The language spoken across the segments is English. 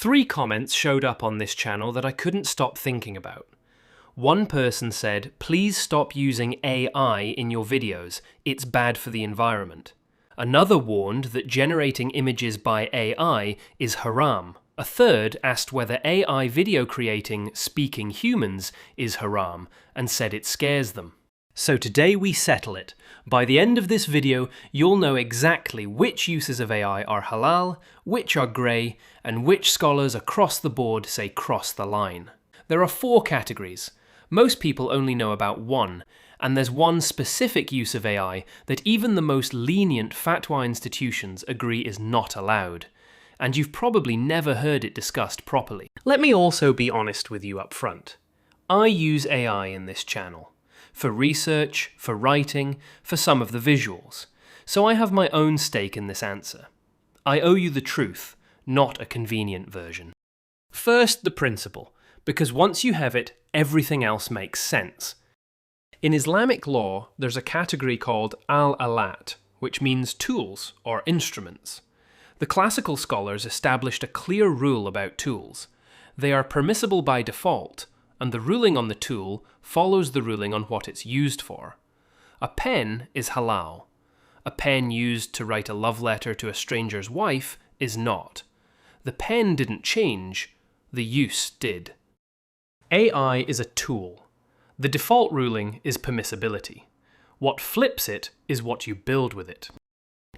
Three comments showed up on this channel that I couldn't stop thinking about. One person said, "Please stop using AI in your videos, it's bad for the environment." Another warned that generating images by AI is haram. A third asked whether AI video creating speaking humans is haram and said it scares them. So today we settle it. By the end of this video, you'll know exactly which uses of AI are halal, which are grey, and which scholars across the board say cross the line. There are 4 categories. Most people only know about one, and there's one specific use of AI that even the most lenient fatwa institutions agree is not allowed. And you've probably never heard it discussed properly. Let me also be honest with you up front. I use AI in this channel. For research, for writing, for some of the visuals. So I have my own stake in this answer. I owe you the truth, not a convenient version. First, the principle, because once you have it, everything else makes sense. In Islamic law, there's a category called al-alat, which means tools or instruments. The classical scholars established a clear rule about tools. They are permissible by default, and the ruling on the tool follows the ruling on what it's used for. A pen is halal. A pen used to write a love letter to a stranger's wife is not. The pen didn't change, the use did. AI is a tool. The default ruling is permissibility. What flips it is what you build with it.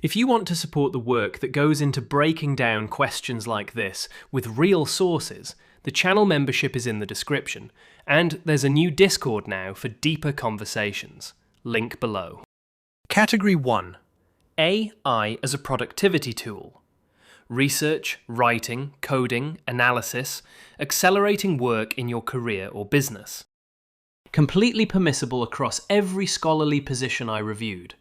If you want to support the work that goes into breaking down questions like this with real sources, the channel membership is in the description, and there's a new Discord now for deeper conversations. Link below. Category 1. AI as a productivity tool. Research, writing, coding, analysis, accelerating work in your career or business. Completely permissible across every scholarly position I reviewed.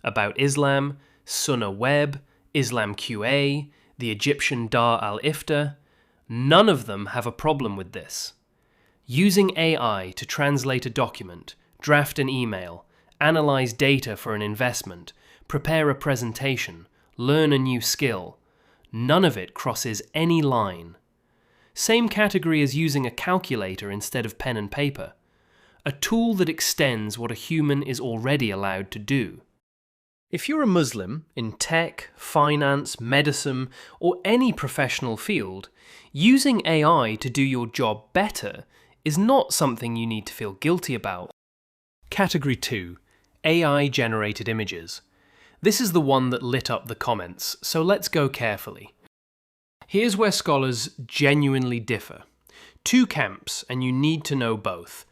About Islam, Sunnah Web, Islam QA, the Egyptian Dar al-Ifta, none of them have a problem with this. Using AI to translate a document, draft an email, analyze data for an investment, prepare a presentation, learn a new skill, none of it crosses any line. Same category as using a calculator instead of pen and paper. A tool that extends what a human is already allowed to do. If you're a Muslim in tech, finance, medicine, or any professional field, using AI to do your job better is not something you need to feel guilty about. Category 2. AI-generated images. This is the one that lit up the comments, so let's go carefully. Here's where scholars genuinely differ. 2 camps, and you need to know both.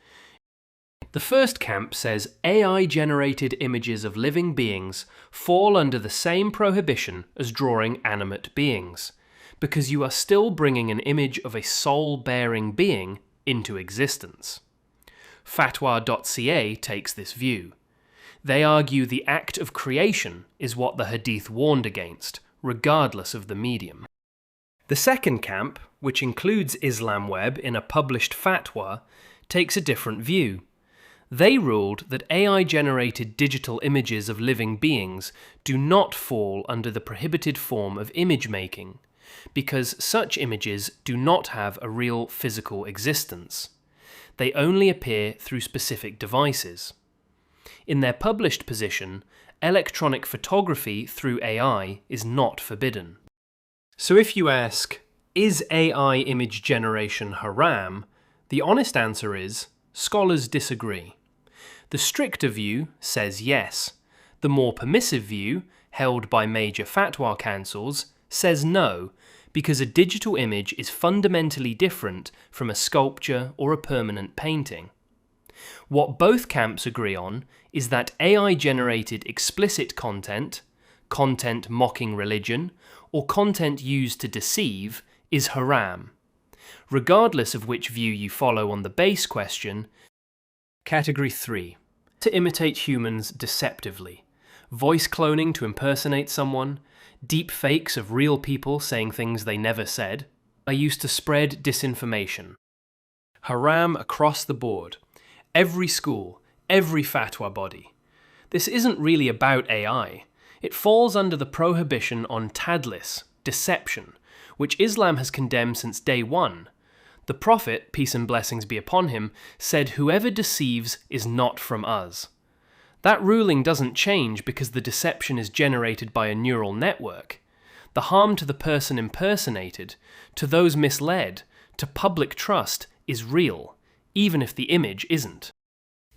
The first camp says AI-generated images of living beings fall under the same prohibition as drawing animate beings, because you are still bringing an image of a soul-bearing being into existence. Fatwa.ca takes this view. They argue the act of creation is what the Hadith warned against, regardless of the medium. The second camp, which includes Islam Web in a published fatwa, takes a different view. They ruled that AI-generated digital images of living beings do not fall under the prohibited form of image making, because such images do not have a real physical existence. They only appear through specific devices. In their published position, electronic photography through AI is not forbidden. So if you ask, is AI image generation haram? The honest answer is, scholars disagree. The stricter view says yes. The more permissive view, held by major fatwa councils, says no, because a digital image is fundamentally different from a sculpture or a permanent painting. What both camps agree on is that AI-generated explicit content, content mocking religion, or content used to deceive is haram. Regardless of which view you follow on the base question. Category 3. To imitate humans deceptively. Voice cloning to impersonate someone, deep fakes of real people saying things they never said, are used to spread disinformation. Haram across the board. Every school, every fatwa body. This isn't really about AI. It falls under the prohibition on tadlis, deception, which Islam has condemned since day one. The Prophet, peace and blessings be upon him, said whoever deceives is not from us. That ruling doesn't change because the deception is generated by a neural network. The harm to the person impersonated, to those misled, to public trust is real, even if the image isn't.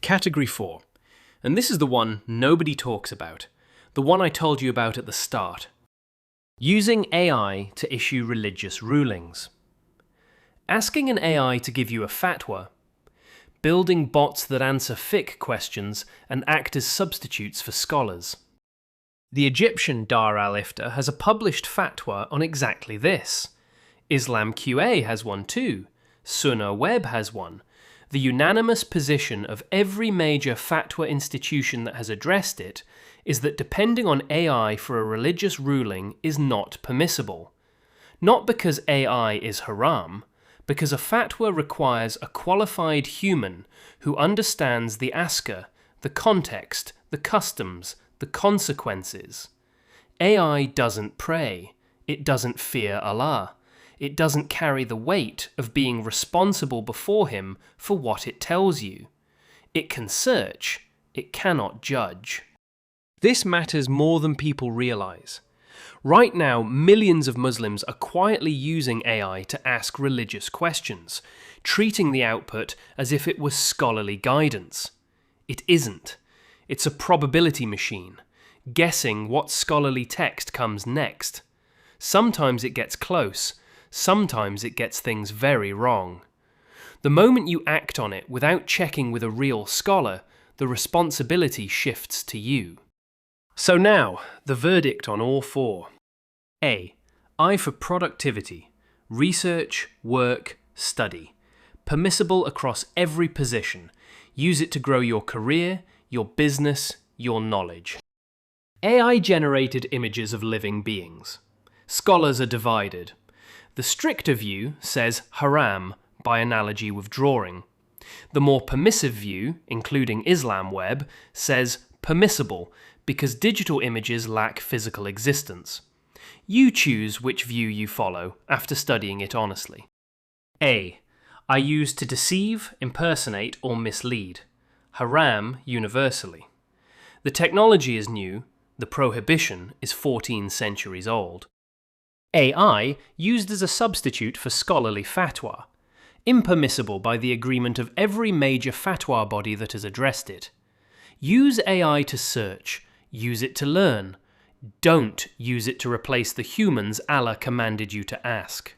Category 4. And this is the one nobody talks about. The one I told you about at the start. Using AI to issue religious rulings. Asking an AI to give you a fatwa. Building bots that answer fiqh questions and act as substitutes for scholars. The Egyptian Dar al-Ifta has a published fatwa on exactly this. Islam QA has one too. Sunnah Web has one. The unanimous position of every major fatwa institution that has addressed it is that depending on AI for a religious ruling is not permissible. Not because AI is haram, because a fatwa requires a qualified human who understands the asker, the context, the customs, the consequences. AI doesn't pray. It doesn't fear Allah. It doesn't carry the weight of being responsible before Him for what it tells you. It can search. It cannot judge. This matters more than people realize. Right now, millions of Muslims are quietly using AI to ask religious questions, treating the output as if it was scholarly guidance. It isn't. It's a probability machine, guessing what scholarly text comes next. Sometimes it gets close, sometimes it gets things very wrong. The moment you act on it without checking with a real scholar, the responsibility shifts to you. So now, the verdict on all four. A. I for productivity. Research, work, study. Permissible across every position. Use it to grow your career, your business, your knowledge. AI-generated images of living beings. Scholars are divided. The stricter view says haram, by analogy with drawing. The more permissive view, including Islam Web, says permissible, because digital images lack physical existence. You choose which view you follow after studying it honestly. A. I use to deceive, impersonate, or mislead. Haram universally. The technology is new, the prohibition is 14 centuries old. AI used as a substitute for scholarly fatwa. Impermissible by the agreement of every major fatwa body that has addressed it. Use AI to search. Use it to learn. Don't use it to replace the humans Allah commanded you to ask.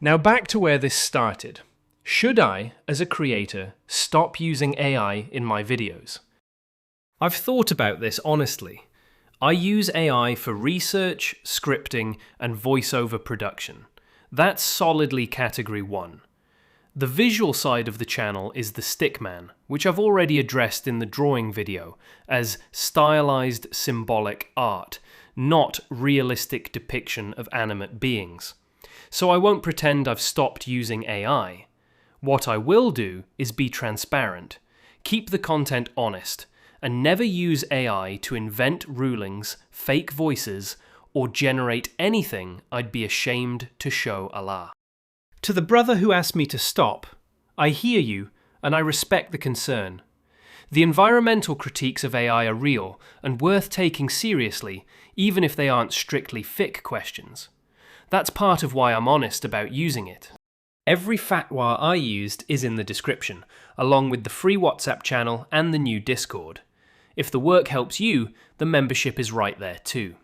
Now back to where this started. Should I, as a creator, stop using AI in my videos? I've thought about this honestly. I use AI for research, scripting, and voiceover production. That's solidly category 1. The visual side of the channel is the stickman, which I've already addressed in the drawing video, as stylized symbolic art, not realistic depiction of animate beings. So I won't pretend I've stopped using AI. What I will do is be transparent, keep the content honest, and never use AI to invent rulings, fake voices, or generate anything I'd be ashamed to show Allah. To the brother who asked me to stop, I hear you and I respect the concern. The environmental critiques of AI are real and worth taking seriously, even if they aren't strictly fiqh questions. That's part of why I'm honest about using it. Every fatwa I used is in the description, along with the free WhatsApp channel and the new Discord. If the work helps you, the membership is right there too.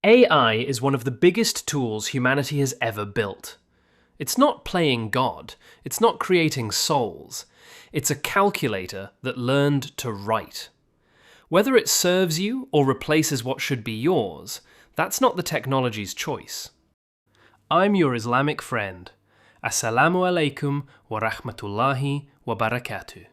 AI is one of the biggest tools humanity has ever built. It's not playing God, it's not creating souls, it's a calculator that learned to write. Whether it serves you or replaces what should be yours, that's not the technology's choice. I'm your Islamic friend. Assalamu alaikum wa rahmatullahi wa barakatuh.